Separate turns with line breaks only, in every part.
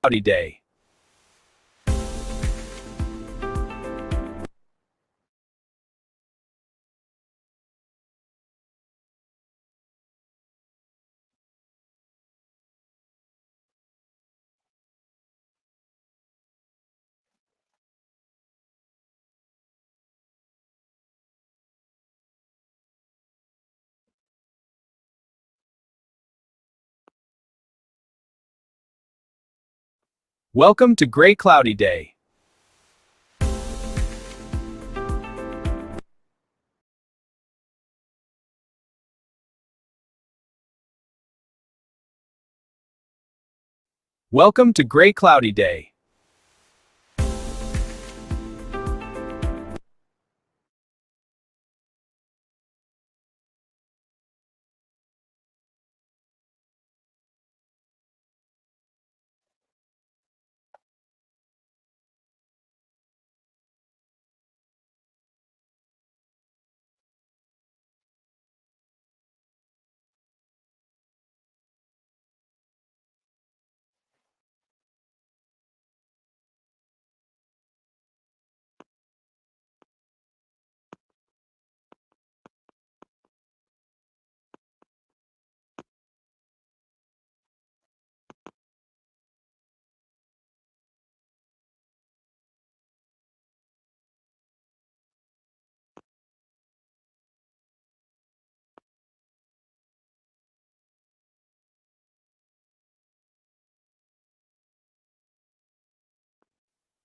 Cloudy day. Welcome to Gray Cloudy Day. Welcome to Gray Cloudy Day.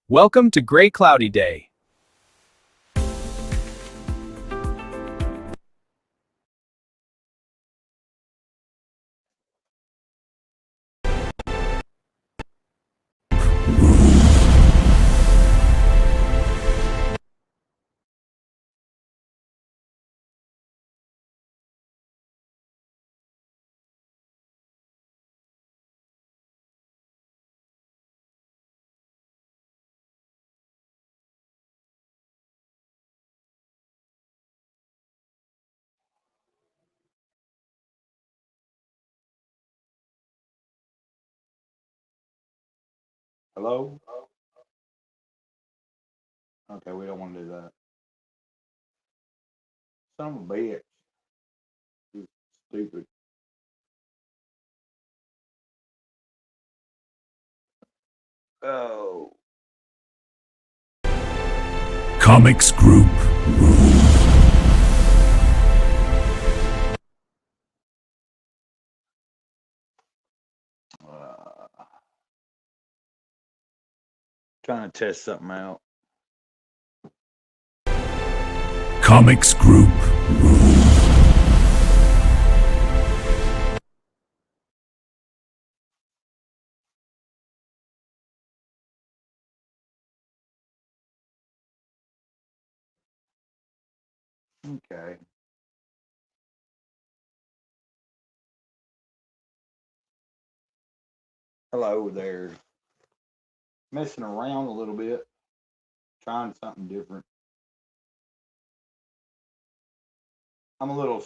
Welcome to Gray Cloudy Day.
Hello? Okay, we don't want to do that. Son of a bitch. He's stupid. Oh.
Comics Group.
Trying to test something out.
Comics Group.
Okay. Hello there. Messing around a little bit. Trying something different. I'm a little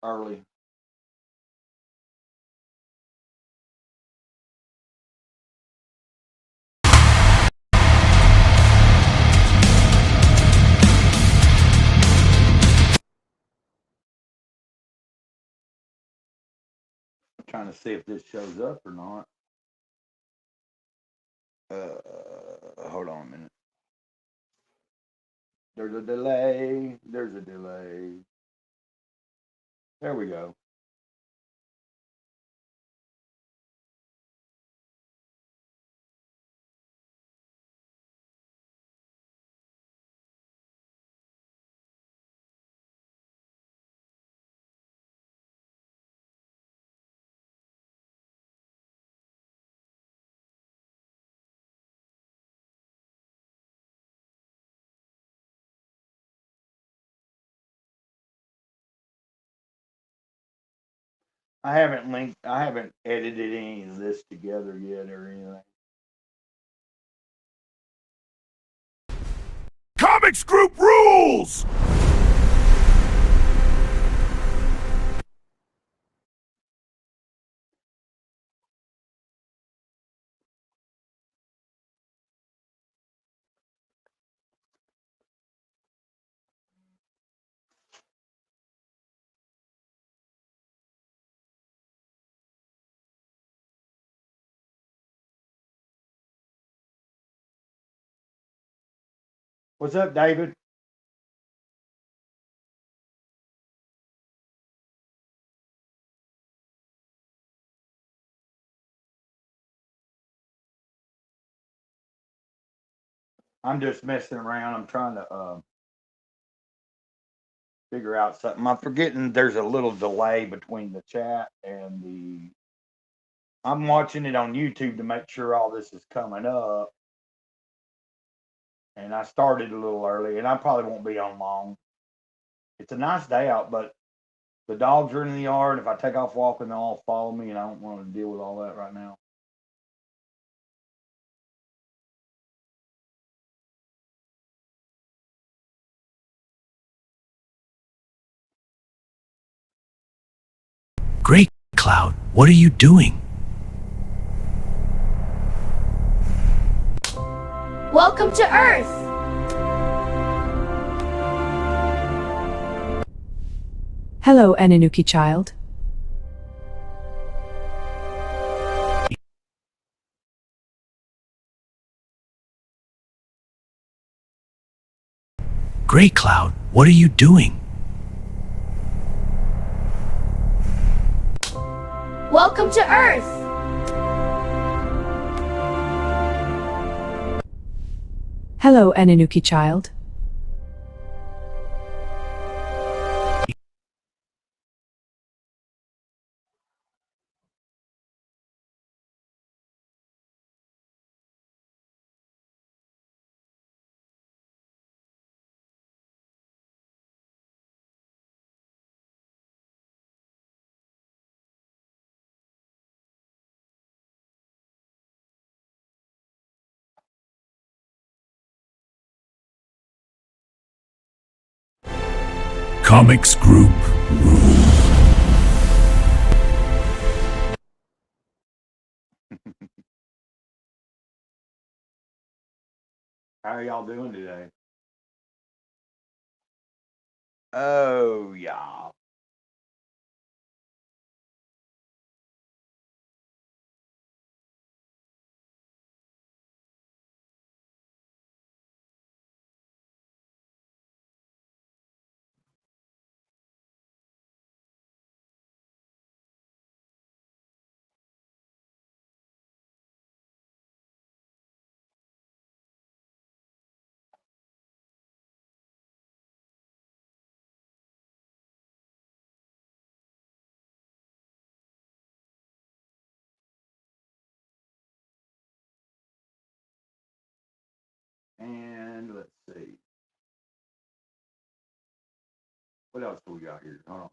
early. Trying to see if this shows up or not. Hold on a minute. There's a delay. There's a delay. There we go. I haven't edited any of this together yet or anything.
Comics Group rules!
What's up, David? I'm just messing around. I'm trying to figure out something. I'm forgetting there's a little delay between the chat and the. I'm watching it on YouTube to make sure all this is coming up. And I started a little early, and I probably won't be on long. It's a nice day out, but the dogs are in the yard. If I take off walking, they'll all follow me, and I don't want to deal with all that right now.
Great Cloud, what are you doing?
Welcome to Earth!
Hello, Ananuki child.
Great Cloud, what are you doing?
Welcome to Earth!
Hello, Ananuki child.
Comics Group Rules.
How are y'all doing today? Oh, yeah. And let's see. What else do we got here? Hold on.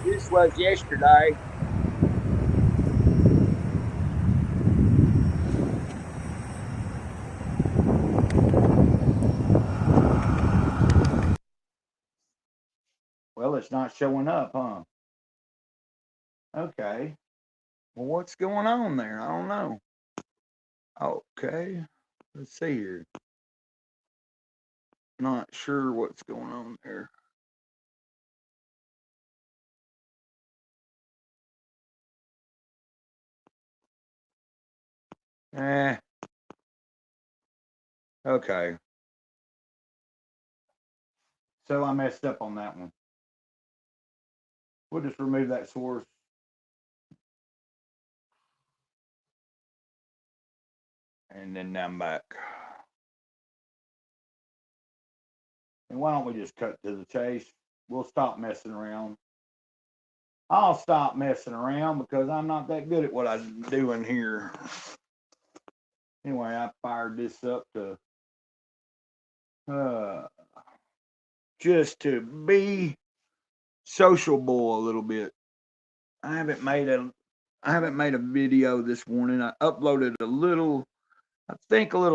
This was yesterday.
Well, it's not showing up, huh? Okay. Well, what's going on there? I don't know. Okay. Let's see here. Not sure what's going on there. Eh. Okay. So I messed up on that one. We'll just remove that source. And then I'm back. And why don't we just cut to the chase? We'll stop messing around. I'll stop messing around because I'm not that good at what I'm doing here. Anyway, I fired this up to just to be sociable a little bit. I haven't made a video this morning. I uploaded a little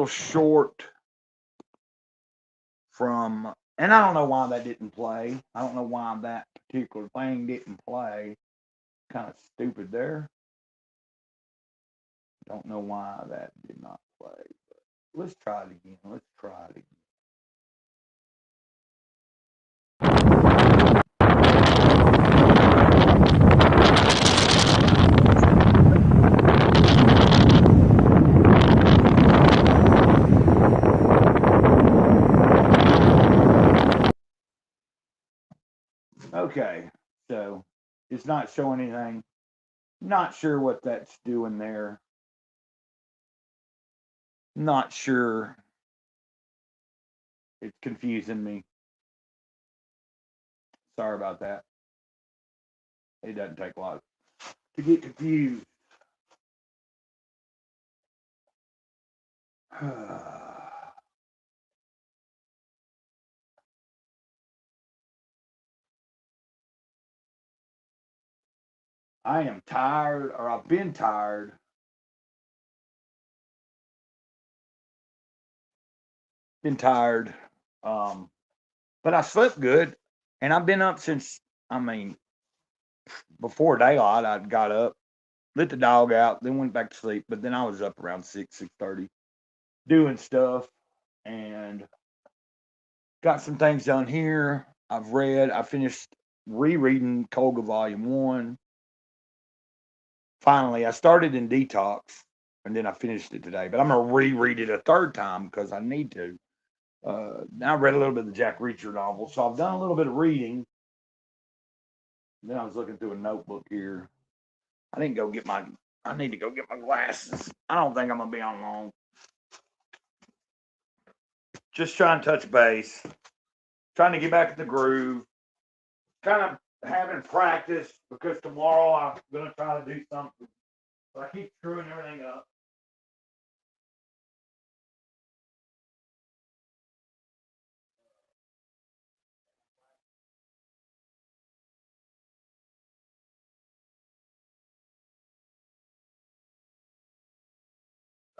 short from, and I don't know why that didn't play. I don't know why that particular thing didn't play. kind of stupid there. Don't know why that did not play. But let's try it again. Let's try it again. Okay, so it's not showing anything. Not sure what that's doing there. Not sure. It's confusing me. Sorry about that. It doesn't take a lot to get confused. I am tired, or I've been tired. Been tired. But I slept good, and I've been up since, before daylight. I got up, let the dog out, then went back to sleep. But then I was up around 6:30, doing stuff, and got some things done here. I finished rereading Kolga Volume 1. Finally, I started in Detox, and then I finished it today. But I'm going to reread it a third time because I need to. Now I read a little bit of the Jack Reacher novel, so I've done a little bit of reading. Then I was looking through a notebook here. I need to go get my glasses. I don't think I'm going to be on long. Just trying to touch base. Trying to get back in the groove. Kind of having practice because tomorrow I'm going to try to do something. But I keep screwing everything up.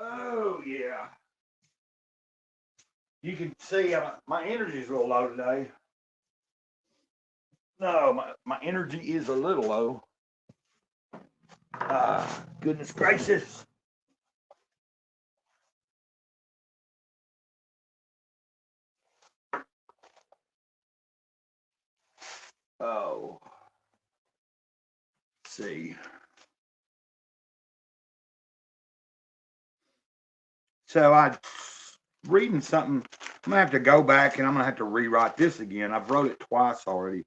Oh, yeah. You can see my energy's a little low today. No, my energy is a little low. Goodness gracious. Oh. Let's see. So I reading something. I'm gonna have to go back and I'm gonna have to rewrite this again. I've wrote it twice already.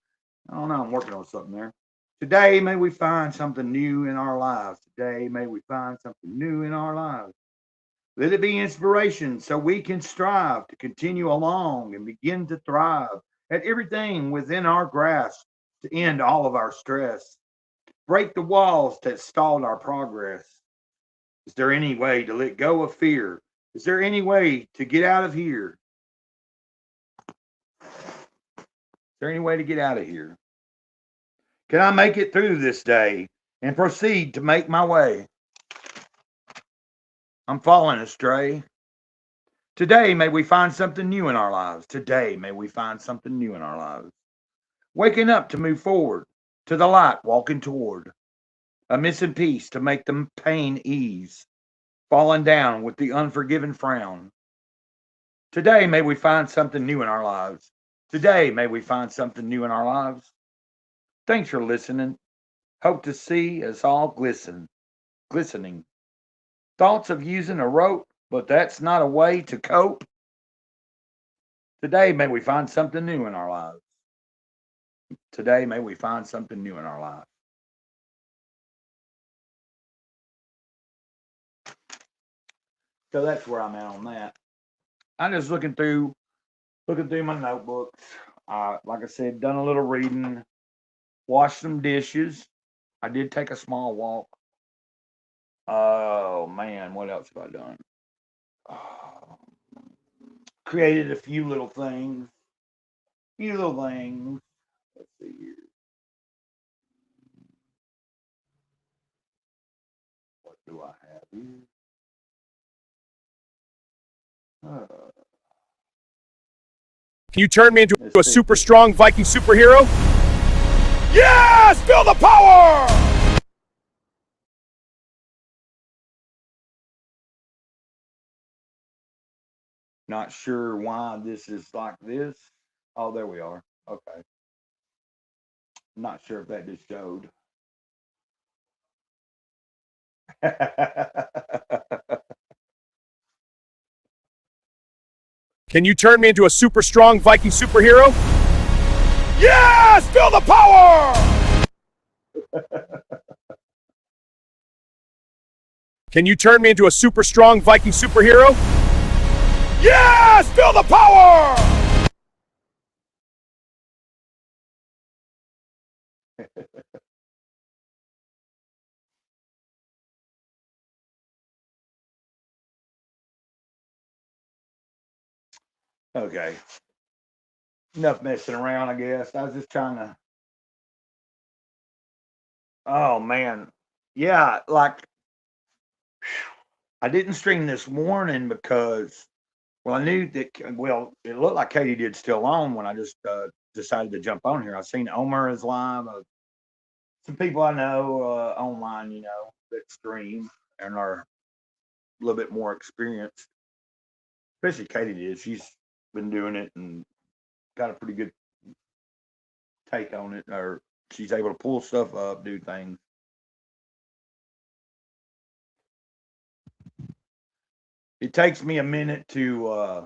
I don't know. I'm working on something there. Today, may we find something new in our lives. Today, may we find something new in our lives. Let it be inspiration so we can strive to continue along and begin to thrive at everything within our grasp to end all of our stress. Break the walls that stalled our progress. Is there any way to let go of fear? Is there any way to get out of here? Is there any way to get out of here? Can I make it through this day and proceed to make my way? I'm falling astray. Today, may we find something new in our lives. Today, may we find something new in our lives. Waking up to move forward, to the light, walking toward. A missing piece to make the pain ease. Falling down with the unforgiven frown. Today, may we find something new in our lives. Today, may we find something new in our lives. Thanks for listening. Hope to see us all glistening. Thoughts of using a rope, but that's not a way to cope. Today, may we find something new in our lives. Today, may we find something new in our lives. So that's where I'm at on that. I'm just looking through my notebooks. Like I said, done a little reading, washed some dishes. I did take a small walk. Oh man, what else have I done? Created a few little things. Let's see here. What do I have here?
Can you turn me into a
Let's see.
super strong Viking superhero? Yes! Feel the power!
Not sure why this is like this. Oh, there we are. Okay. Not sure if that just showed.
Can you turn me into a super strong Viking superhero? Yes! Feel the power! Can you turn me into a super strong Viking superhero? Yes! Feel the power!
Okay. Enough messing around, I guess. I was just trying to. Oh, man. Yeah, like, I didn't stream this morning because, well, I knew that, well, it looked like Katie did still on when I just decided to jump on here. I seen Omer is live. Some people I know online, that stream and are a little bit more experienced, especially Katie did. She's been doing it and got a pretty good take on it, or she's able to pull stuff up, do things. It takes me a minute to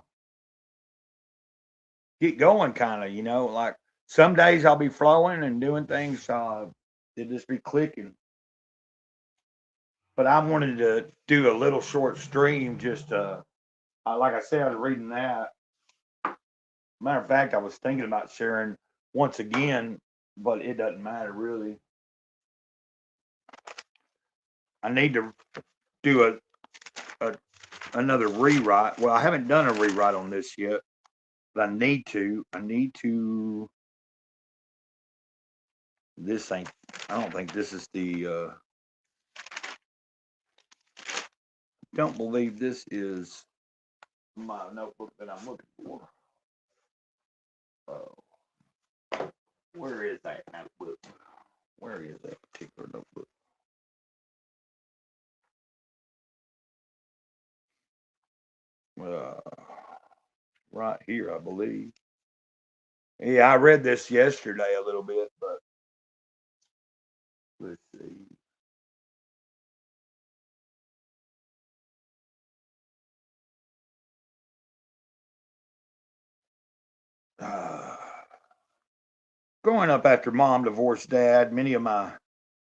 get going, kind of, like some days I'll be flowing and doing things, it'll just be clicking. But I wanted to do a little short stream, just like I said, I was reading that. Matter of fact, I was thinking about sharing once again, but it doesn't matter really. I need to do another rewrite. Well, I haven't done a rewrite on this yet, but I need to. This ain't. I don't think this is the. Don't believe this is my notebook that I'm looking for. Where is that notebook? Where is that particular notebook? Right here, I believe. Yeah, I read this yesterday a little bit, but let's see. Growing up after mom divorced dad, many of my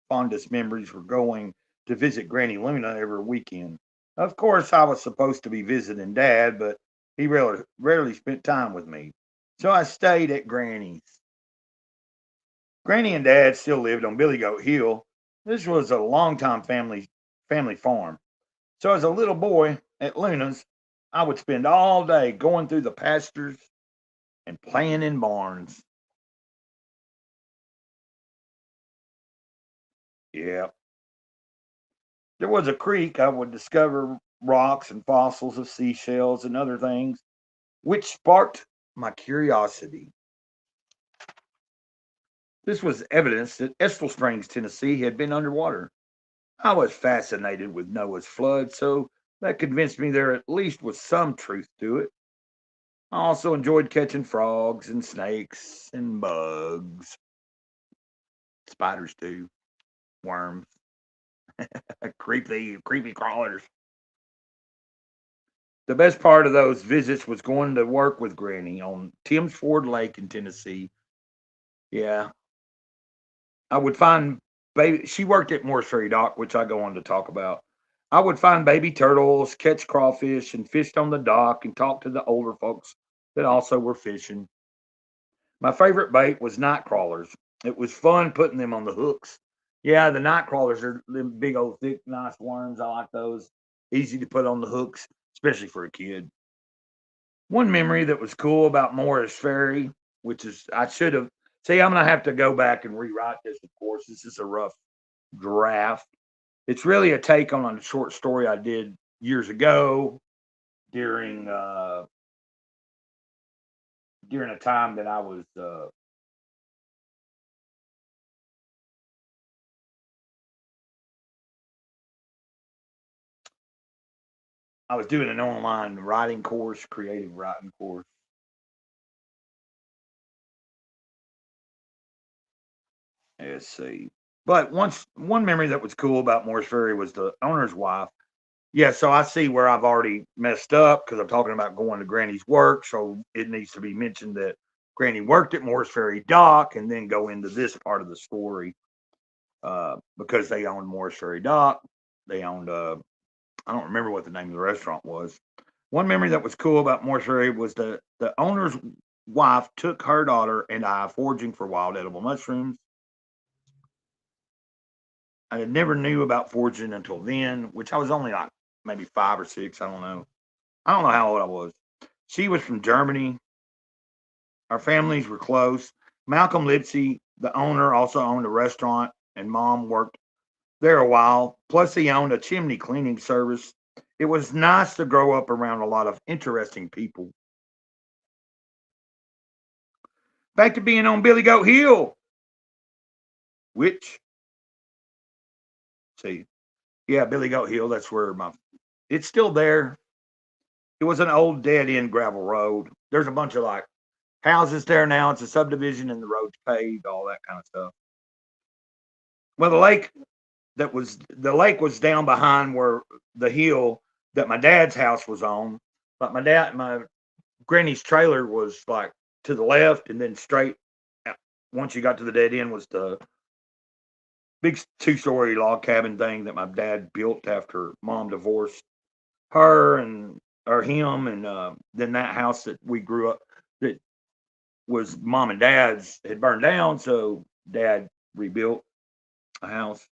fondest memories were going to visit Granny Luna every weekend. Of course, I was supposed to be visiting dad, but he rarely spent time with me. So I stayed at Granny's. Granny and dad still lived on Billy Goat Hill. This was a longtime family farm. So as a little boy at Luna's, I would spend all day going through the pastures and playing in barns. Yeah. There was a creek. I would discover rocks and fossils of seashells and other things, which sparked my curiosity. This was evidence that Estill Springs, Tennessee had been underwater. I was fascinated with Noah's flood, so that convinced me there at least was some truth to it. I also enjoyed catching frogs and snakes and bugs, spiders too, worms, creepy crawlers. The best part of those visits was going to work with Granny on Tim's Ford Lake in Tennessee. Yeah, I would find baby. She worked at Morris Ferry Dock, which I go on to talk about. I would find baby turtles, catch crawfish, and fished on the dock and talk to the older folks that also were fishing. My favorite bait was night crawlers. It was fun putting them on the hooks. Yeah, the night crawlers are them big old thick, nice worms. I like those. Easy to put on the hooks, especially for a kid. One memory that was cool about Morris Ferry, which is I should have. See, I'm gonna have to go back and rewrite this. Of course, this is a rough draft. It's really a take on a short story I did years ago during during a time that I was doing an online writing course, creative writing course. Let's see. But one memory that was cool about Morris Ferry was the owner's wife. Yeah, so I see where I've already messed up because I'm talking about going to Granny's work. So it needs to be mentioned that Granny worked at Morris Ferry Dock and then go into this part of the story because they owned Morris Ferry Dock. They owned, I don't remember what the name of the restaurant was. One memory that was cool about Morris Ferry was the owner's wife took her daughter and I foraging for wild edible mushrooms. I had never knew about foraging until then, which I was only like maybe 5 or 6. I don't know. I don't know how old I was. She was from Germany. Our families were close. Malcolm Lipsey, the owner, also owned a restaurant, and Mom worked there a while. Plus, he owned a chimney cleaning service. It was nice to grow up around a lot of interesting people. Back to being on Billy Goat Hill, which, see, yeah, Billy Goat Hill, that's where it's still there. It was an old dead end gravel road. There's a bunch of like houses there now. It's a subdivision and the road's paved, all that kind of stuff. Well, the lake was down behind where the hill that my dad's house was on. But my granny's trailer was like to the left and then straight. Once you got to the dead end was the big 2-story log cabin thing that my dad built after Mom divorced her or him, and then that house that we grew up that was Mom and Dad's had burned down, so Dad rebuilt a house.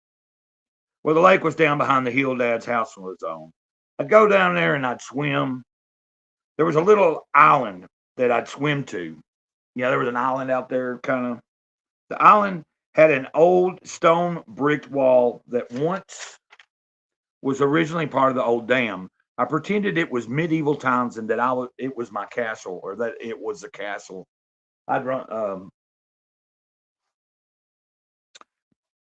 Well, the lake was down behind the hill Dad's house was on. I'd go down there and I'd swim. There was a little island that I'd swim to. Yeah, there was an island out there, kind of. The island had an old stone bricked wall that once was originally part of the old dam. I pretended it was medieval times and that it was my castle, or that it was a castle. I'd run,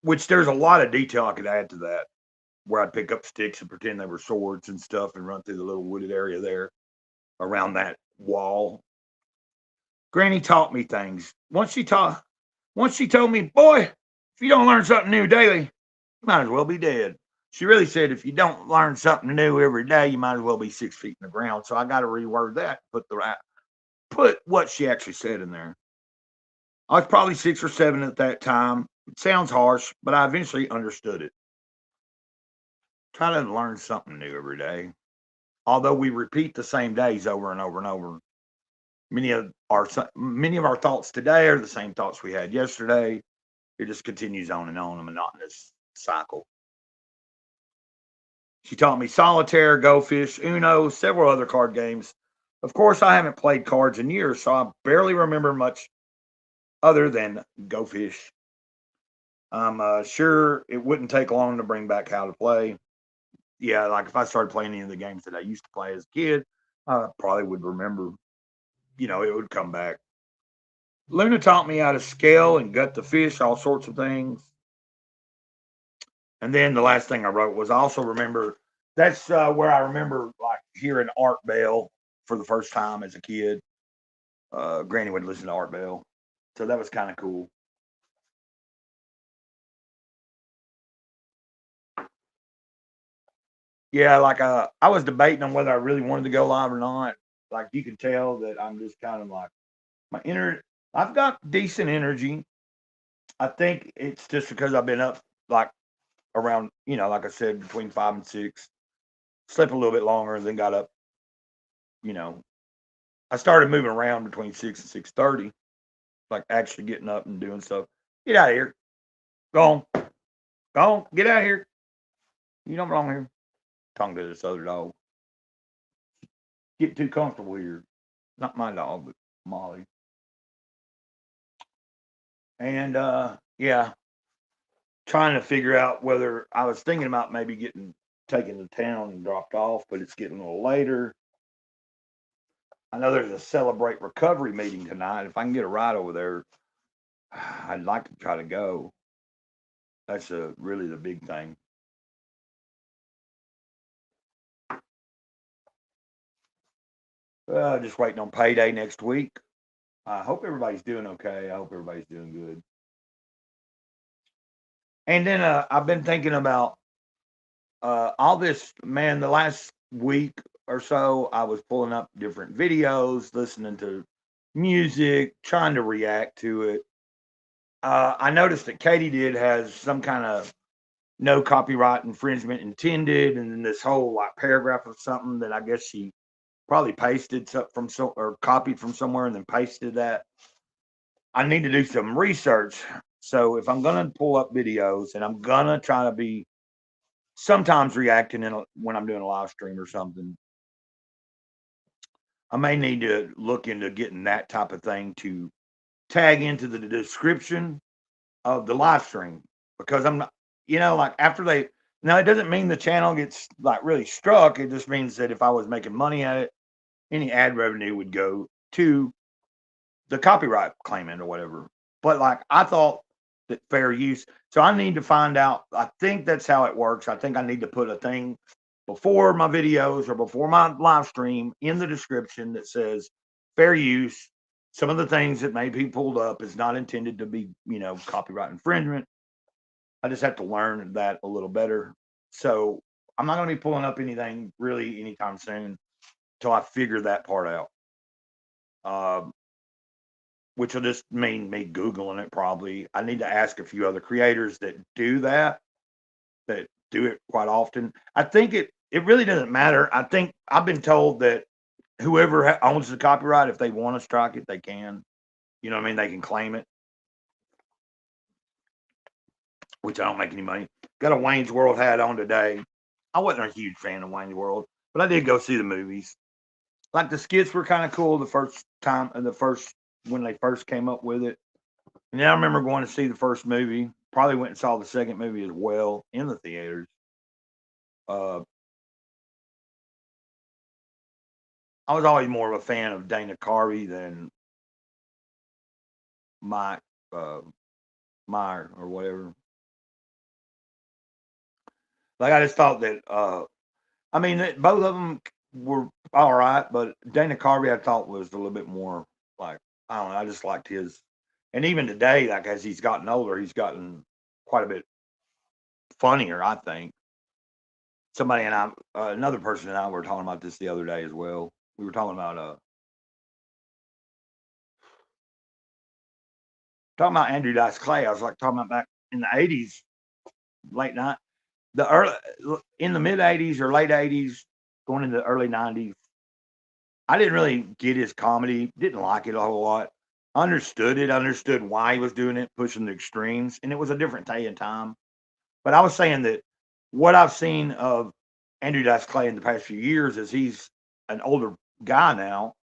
which there's a lot of detail I could add to that, where I'd pick up sticks and pretend they were swords and stuff and run through the little wooded area there around that wall. Granny taught me things. Once she told me, boy, if you don't learn something new daily, you might as well be dead. She really said, if you don't learn something new every day, you might as well be 6 feet in the ground. So I got to reword that, put what she actually said in there. I was probably 6 or 7 at that time. It sounds harsh, but I eventually understood it. Try to learn something new every day. Although we repeat the same days over and over and over. Many of our thoughts today are the same thoughts we had yesterday. It just continues on and on, a monotonous cycle. She taught me solitaire, Go Fish, Uno, several other card games. Of course, I haven't played cards in years, so I barely remember much other than Go Fish. I'm sure it wouldn't take long to bring back how to play. Yeah, like if I started playing any of the games that I used to play as a kid, I probably would remember. It would come back. Luna taught me how to scale and gut the fish, all sorts of things. And then the last thing I wrote was I also remember that's where I remember like hearing Art Bell for the first time as a kid. Granny would listen to Art Bell, so that was kind of cool. Yeah, like I was debating on whether I really wanted to go live or not. Like you can tell that I'm just kind of like I've got decent energy. I think it's just because I've been up like around, like I said, between 5 and 6. Slept a little bit longer, then got up. I started moving around between 6 and 6:30, like actually getting up and doing stuff. Get out of here. Go on. Get out of here. You don't belong here. Talking to this other dog. Get too comfortable here. Not my dog, but Molly. And yeah, trying to figure out whether I was thinking about maybe taken to town and dropped off, but it's getting a little later. I know there's a Celebrate Recovery meeting tonight. If I can get a ride over there, I'd like to try to go. That's really the big thing. Just waiting on payday next week. I hope everybody's doing okay. I hope everybody's doing good. And then I've been thinking about all this, man. The last week or so, I was pulling up different videos, listening to music, trying to react to it. I noticed that Katey has some kind of no copyright infringement intended, and then this whole like paragraph of something that I guess she probably pasted from or copied from somewhere and then pasted that. I need to do some research. So if I'm gonna pull up videos and I'm gonna try to be sometimes reacting when I'm doing a live stream or something, I may need to look into getting that type of thing to tag into the description of the live stream, because I'm not, like after now it doesn't mean the channel gets like really struck. It just means that if I was making money at it, any ad revenue would go to the copyright claimant or whatever. But like I thought that fair use. So I need to find out. I think that's how it works. I think I need to put a thing before my videos or before my live stream in the description that says fair use. Some of the things that may be pulled up is not intended to be, copyright infringement. I just have to learn that a little better. So I'm not going to be pulling up anything really anytime soon until I figure that part out. Which will just mean me Googling it probably. I need to ask a few other creators that do it quite often. I think it really doesn't matter. I think I've been told that whoever owns the copyright, if they want to strike it, they can. You know what I mean? They can claim it, which I don't make any money. Got a Wayne's World hat on today. I wasn't a huge fan of Wayne's World, but I did go see the movies. Like the skits were kind of cool when they first came up with it. And then I remember going to see the first movie. Probably went and saw the second movie as well in the theaters. I was always more of a fan of Dana Carvey than Mike Meyer or whatever. Like I just thought that both of them were all right, but Dana Carvey I thought was a little bit more like, I don't know, I just liked his. And even today, like as he's gotten older, he's gotten quite a bit funnier, I think. Somebody and I, another person and I were talking about this the other day as well. We were talking about Andrew Dice Clay. I was like talking about back in the 80s, in the mid 80s or late 80s, going into the early 90s. I didn't really get his comedy, didn't like it a whole lot. Understood why he was doing it, pushing the extremes, and it was a different day and time. But I was saying that what I've seen of Andrew Dice Clay in the past few years is he's an older guy now.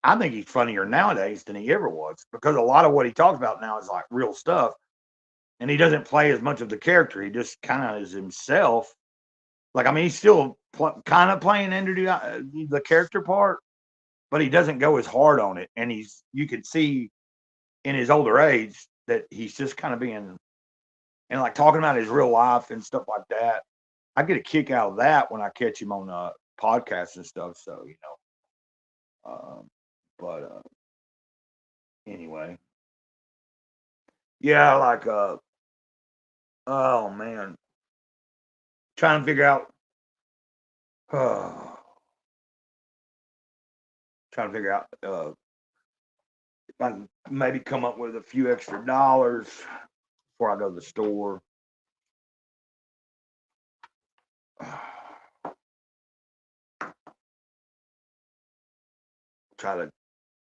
I think he's funnier nowadays than he ever was, because a lot of what he talks about now is like real stuff, and he doesn't play as much of the character. He just kind of is himself. Like, I mean, he's still kind of playing Andrew the character part, but he doesn't go as hard on it. And you could see in his older age that he's just kind of being, and like talking about his real life and stuff like that. I get a kick out of that when I catch him on podcasts and stuff. So, anyway, yeah, like, oh man, trying to figure out, if I can maybe come up with a few extra dollars before I go to the store. Try to,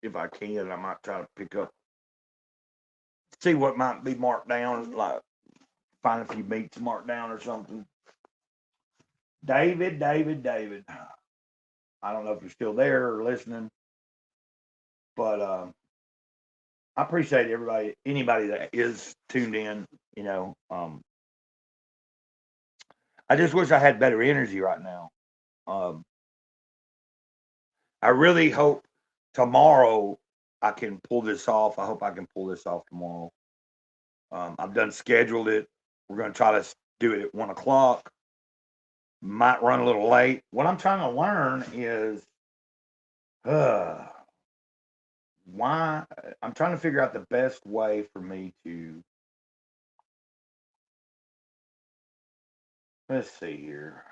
if I can, I might try to pick up, see what might be marked down, like find a few meats marked down or something. David. I don't know if you're still there or listening, but I appreciate anybody that is tuned in. I just wish I had better energy right now. I really hope tomorrow I can pull this off. I hope I can pull this off tomorrow. I've done scheduled it. We're going to try to do it at 1 o'clock. Might run a little late. What I'm trying to learn is Why? I'm trying to figure out the best way for me to. Let's see here.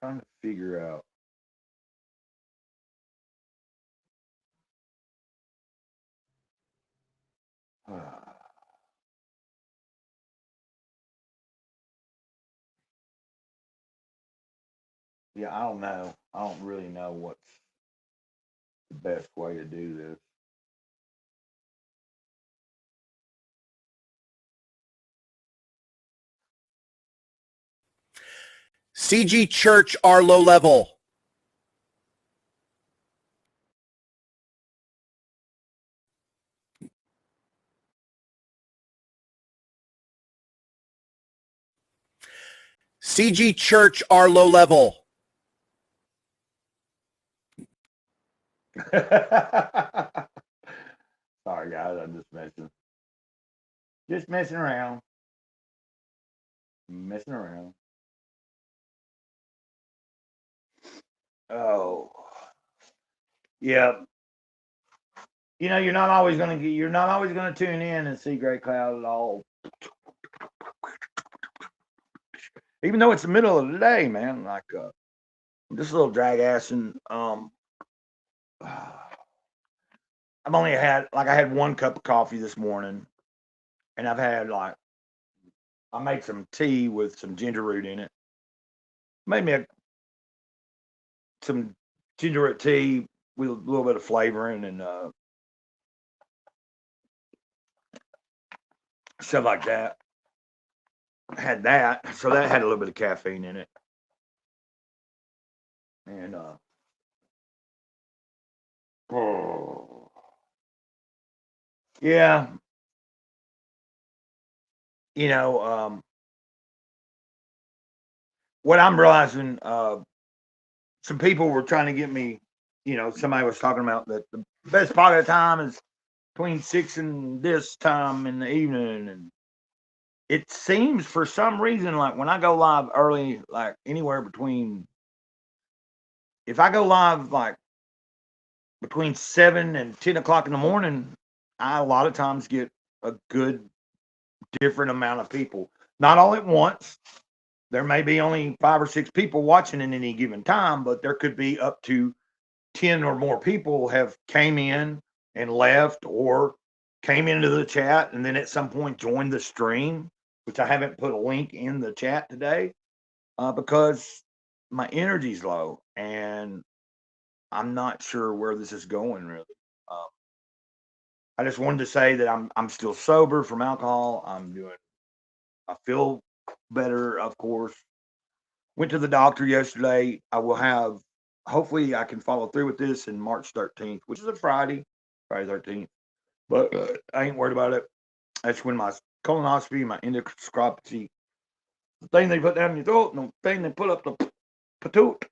Trying to figure out. Yeah, I don't know. I don't really know what's the best way to do this.
CG Church are low level. CG Church are low level.
Sorry, guys. I'm just messing. Just messing around. Messing around. Oh. Yeah. You know, you're not always gonna tune in and see Gray Cloud at all. Even though it's the middle of the day, man. Like this little drag assing. I've only had I had 1 cup of coffee this morning, and I've had I made some tea with some ginger root in it. Made me some ginger root tea with a little bit of flavoring and stuff like that. Had that, so that had a little bit of caffeine in it, and yeah, you know, what I'm realizing, some people were trying to get me, somebody was talking about that the best part of the time is between 6 and this time in the evening, and it seems for some reason like when I go live early, like anywhere between, if I go live like between 7 and 10 o'clock in the morning, I a lot of times get a good different amount of people. Not all at once. There may be only 5 or 6 people watching at any given time, but there could be up to 10 or more people have came in and left or came into the chat and then at some point joined the stream, which I haven't put a link in the chat today because my energy's low and I'm not sure where this is going really. I just wanted to say that I'm still sober from alcohol. I feel better, of course. Went to the doctor yesterday. I will have, hopefully I can follow through with this in March 13th, which is a Friday 13th. But I ain't worried about it. That's when my colonoscopy, my endoscopy, the thing they put down your throat, and the thing they put up the patoot,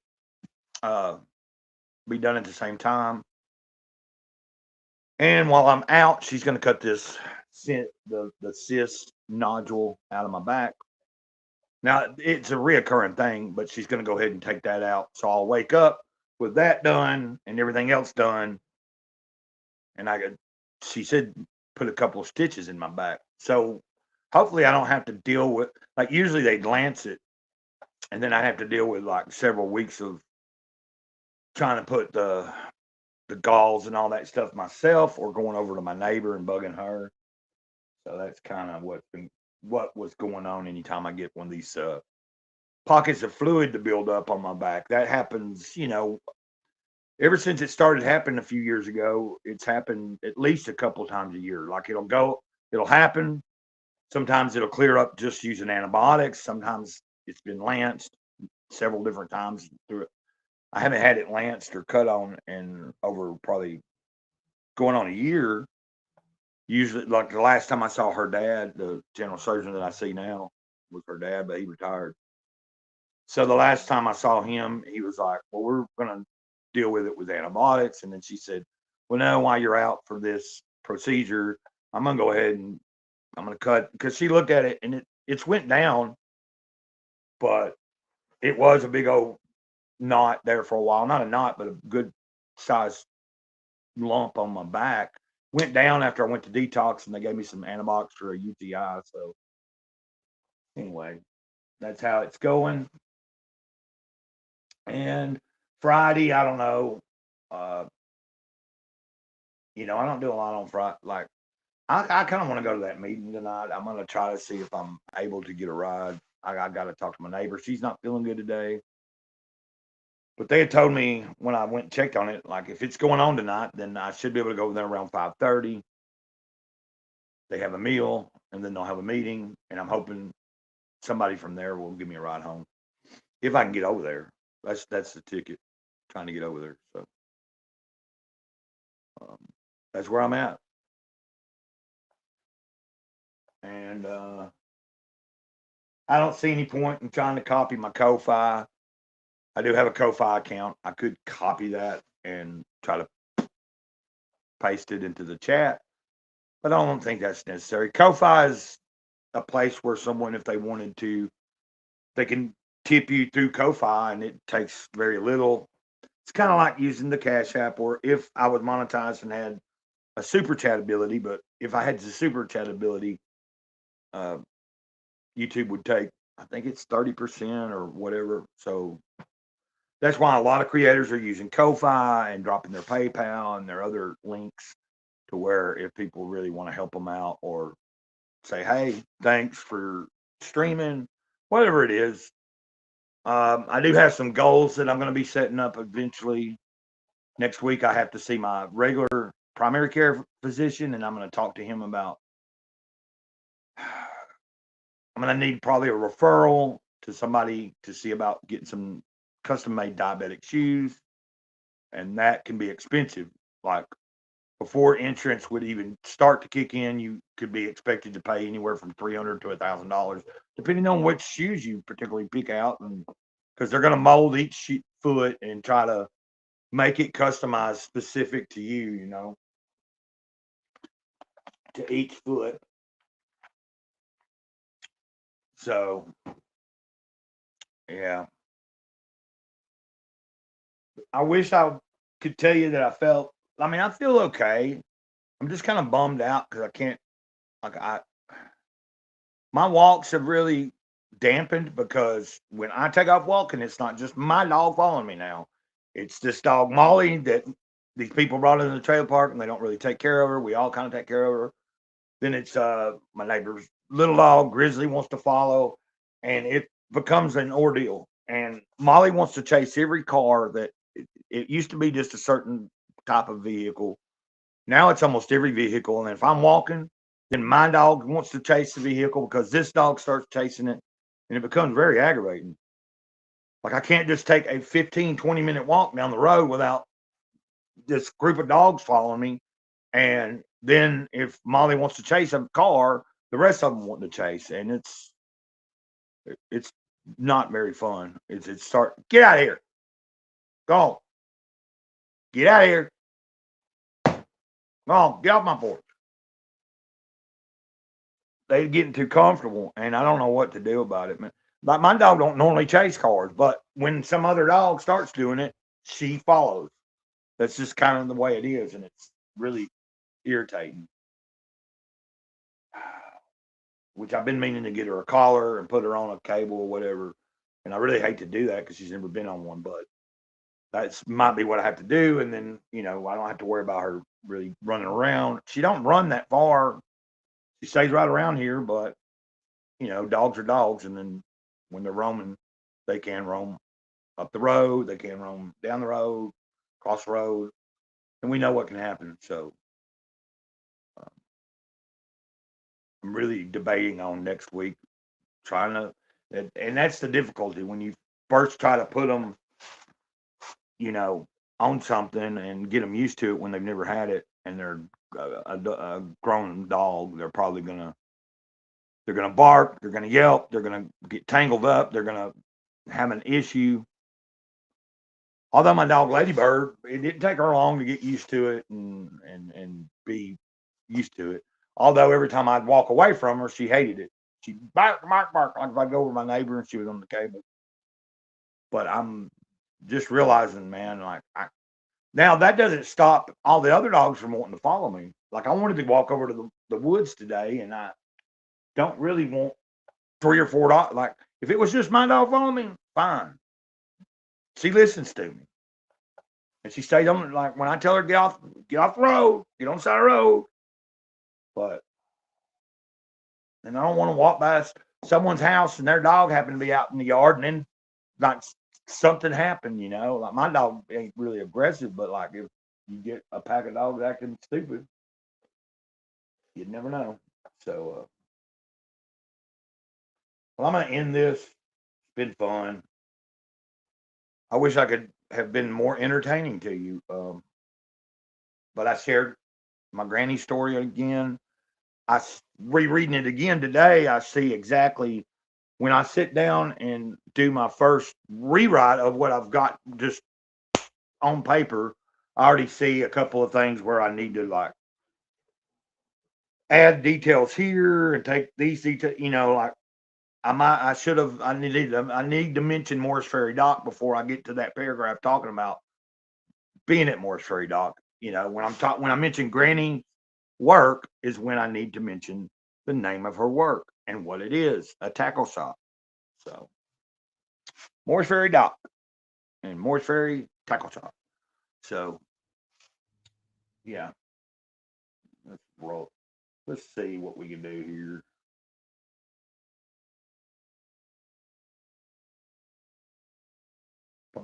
be done at the same time. And while I'm out, she's going to cut this the cyst nodule out of my back. Now it's a reoccurring thing, but she's going to go ahead and take that out. So I'll wake up with that done and everything else done. And she said, put a couple of stitches in my back. So hopefully I don't have to deal with, like usually they'd lance it and then I have to deal with like several weeks of trying to put the gauze and all that stuff myself or going over to my neighbor and bugging her. So that's kind of what was going on anytime I get one of these pockets of fluid to build up on my back. That happens, ever since it started happening a few years ago. It's happened at least a couple of times a year. Like it'll happen. Sometimes it'll clear up just using antibiotics. Sometimes it's been lanced several different times through it. I haven't had it lanced or cut on in over probably going on a year. Usually, like the last time I saw her dad, the general surgeon that I see now was her dad, but he retired. So the last time I saw him, he was like, well, we're going to deal with it with antibiotics. And then she said, well, no, while you're out for this procedure, I'm going to go ahead and I'm going to cut, because she looked at it and it's went down, but it was a big old knot there for a while. Not a knot, but a good size lump on my back. Went down after I went to detox, and they gave me some antibiotics for a UTI. So anyway, that's how it's going. And Friday, I don't know. I don't do a lot on Friday. Like, I kind of want to go to that meeting tonight. I'm going to try to see if I'm able to get a ride. I got to talk to my neighbor. She's not feeling good today. But they had told me when I went and checked on it, like, if it's going on tonight, then I should be able to go there around 5:30. They have a meal, and then they'll have a meeting. And I'm hoping somebody from there will give me a ride home if I can get over there. That's the ticket, trying to get over there. So that's where I'm at. And I don't see any point in trying to copy my Ko-Fi. I do have a Ko-Fi account. I could copy that and try to paste it into the chat, but I don't think that's necessary. Ko-Fi is a place where someone, if they wanted to, they can tip you through Ko-Fi, and it takes very little. It's kind of like using the Cash App, or if I was monetized and had a super chat ability, but if I had the super chat ability, YouTube would take, I think it's 30% or whatever. So that's why a lot of creators are using Ko-Fi and dropping their PayPal and their other links, to where if people really want to help them out, or say, hey, thanks for streaming, whatever it is. I do have some goals that I'm going to be setting up eventually. Next week, I have to see my regular primary care physician, and I'm going to talk to him about, I'm going to need probably a referral to somebody to see about getting some custom-made diabetic shoes, and that can be expensive. Like, before insurance would even start to kick in, you could be expected to pay anywhere from $300 to $1,000, depending on which shoes you particularly pick out, and because they're going to mold each foot and try to make it customized specific to you, to each foot. So, yeah. I wish I could tell you that I feel okay. I'm just kind of bummed out because I can't, my walks have really dampened, because when I take off walking, it's not just my dog following me now. It's this dog, Molly, that these people brought into the trailer park, and they don't really take care of her. We all kind of take care of her. Then it's my neighbor's little dog, Grizzly, wants to follow, and it becomes an ordeal. And Molly wants to chase every car that it used to be just a certain type of vehicle. Now it's almost every vehicle. And if I'm walking, then my dog wants to chase the vehicle because this dog starts chasing it, and it becomes very aggravating. Like, I can't just take a 15, 20-minute walk down the road without this group of dogs following me. And then if Molly wants to chase a car, the rest of them want to chase, and it's not very fun. Get out of here. Go. Get out of here. Go on, get off my porch. They're getting too comfortable, and I don't know what to do about it, man. Like, my dog don't normally chase cars, but when some other dog starts doing it, she follows. That's just kind of the way it is, and it's really irritating. Which I've been meaning to get her a collar and put her on a cable or whatever, and I really hate to do that because she's never been on one, but that's might be what I have to do, and then, I don't have to worry about her really running around. She don't run that far. She stays right around here, but, dogs are dogs, and then when they're roaming, they can roam up the road, they can roam down the road, across the road, and we know what can happen. So I'm really debating on next week, trying to, and that's the difficulty when you first try to put them, on something and get them used to it when they've never had it, and they're a grown dog. They're probably they're gonna bark, they're gonna yelp, they're gonna get tangled up, they're gonna have an issue. Although my dog Ladybird, it didn't take her long to get used to it and be used to it. Although every time I'd walk away from her, she hated it. She'd bark, like if I'd go over my neighbor and she was on the cable. But I'm just realizing, man, like now that doesn't stop all the other dogs from wanting to follow me. Like I wanted to walk over to the woods today, and I don't really want 3 or 4 dogs. Like if it was just my dog following me, fine. She listens to me, and she stays on. Like when I tell her get off the road, get on the side of the road. But and I don't want to walk by someone's house and their dog happened to be out in the yard, and then like something happened, Like my dog ain't really aggressive, but like if you get a pack of dogs acting stupid, you'd never know. So, well, I'm gonna end this. It's been fun. I wish I could have been more entertaining to you, but I shared my granny story again. Rereading it again today. I see exactly when I sit down and do my first rewrite of what I've got just on paper. I already see a couple of things where I need to like add details here and take these details. Like I need to mention Morris Ferry Dock before I get to that paragraph talking about being at Morris Ferry Dock. When I mention Granny work is when I need to mention the name of her work and what it is, a tackle shop. So Morris Ferry Dock and Morris Ferry Tackle Shop. So yeah, let's roll. Let's see what we can do here. I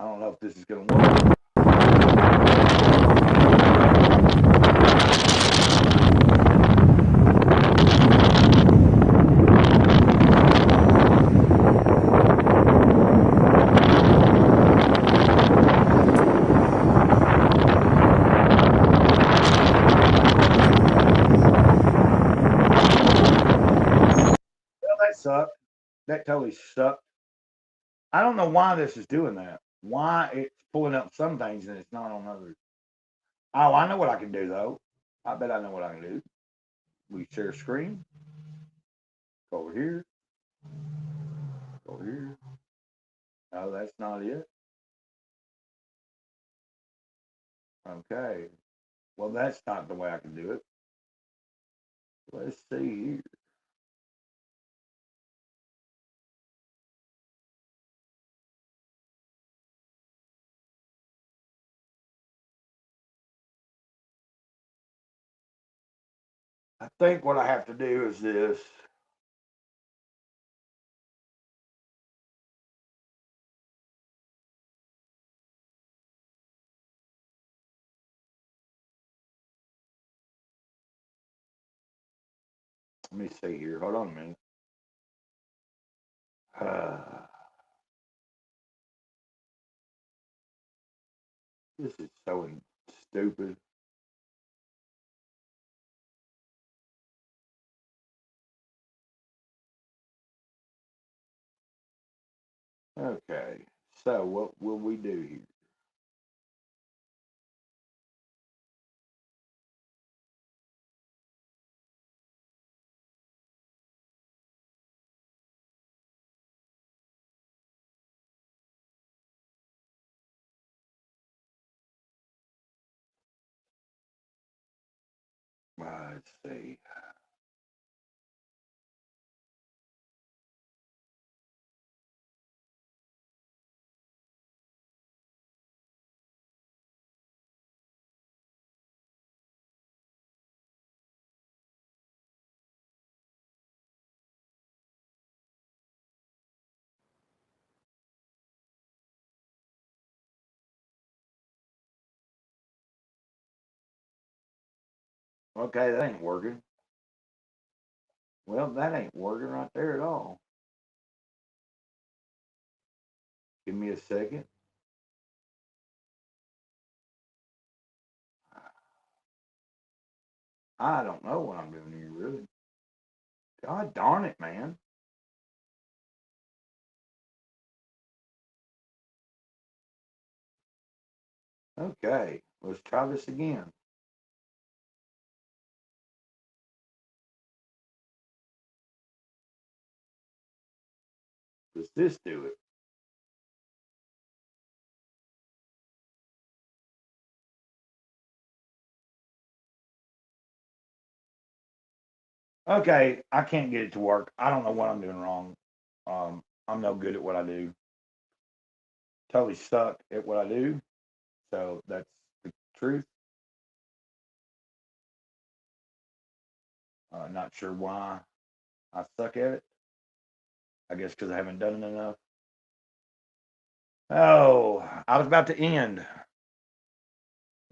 don't know if this is going to work. Well, that sucked. That totally sucked. I don't know why this is doing that. Why it's pulling up some things and it's not on others. Oh, I know what I can do though. I bet I know what I can do. We share screen. Go over here. Go over here. No, that's not it. Okay. Well, that's not the way I can do it. Let's see here. I think what I have to do is this. Let me see here. Hold on a minute. This is so stupid. Okay. So what will we do here? Let's see. Okay, that ain't working. Well, that ain't working right there at all. Give me a second. I don't know what I'm doing here, really. God darn it, man. Okay, let's try this again. Does this do it? Okay, I can't get it to work. I don't know what I'm doing wrong. I'm no good at what I do. Totally suck at what I do. So that's the truth. Not sure why I suck at it. I guess because I haven't done it enough. Oh, I was about to end,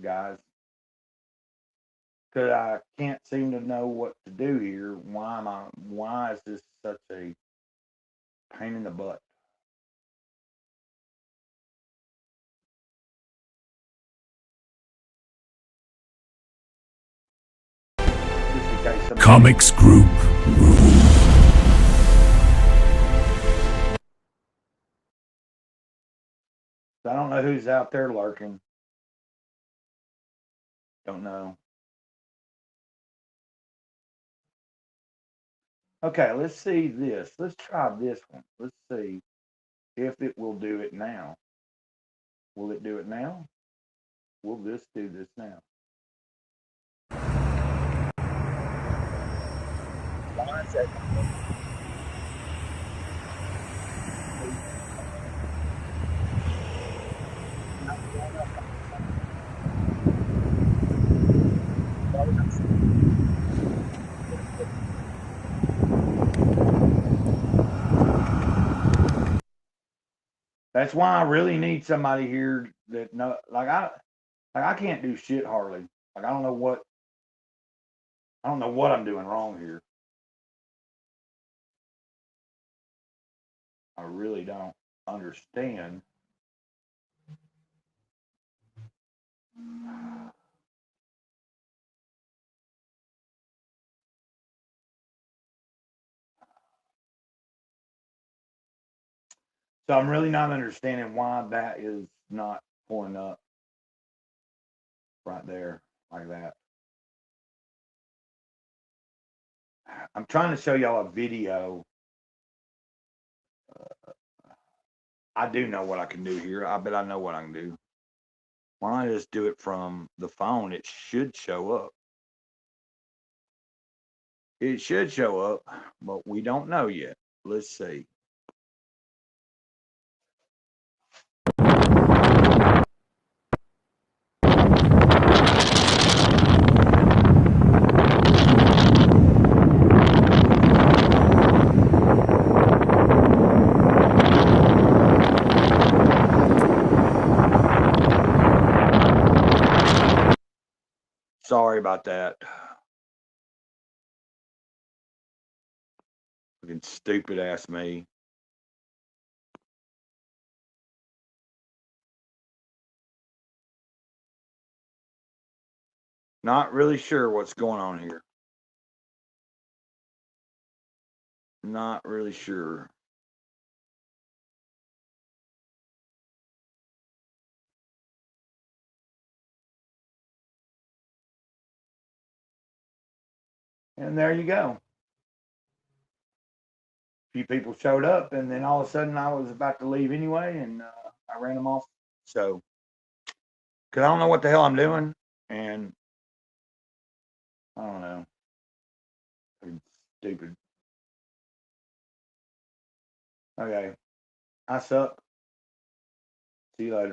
guys. Because I can't seem to know what to do here. Why is this such a pain in the butt? Just in case somebody-
Comics Group Room.
I don't know who's out there lurking. Don't know. Okay, let's see this. Let's try this one. Let's see if it will do it now. Will it do it now? Will this do this now?
One second.
That's why I really need somebody here that know. I can't do shit hardly. Like I don't know what I'm doing wrong here. I really don't understand. So I'm really not understanding why that is not pulling up right there like that. I'm trying to show y'all a video. I do know what I can do here. I bet I know what I can do. Why don't I just do it from the phone? It should show up. It should show up, but we don't know yet. Let's see. Sorry about that. Fucking stupid ass me. Not really sure what's going on here. Not really sure. And there you go. A few people showed up, and then all of a sudden I was about to leave anyway, and I ran them off. So, because I don't know what the hell I'm doing, and I don't know. Fucking stupid. Okay. I suck. See you later.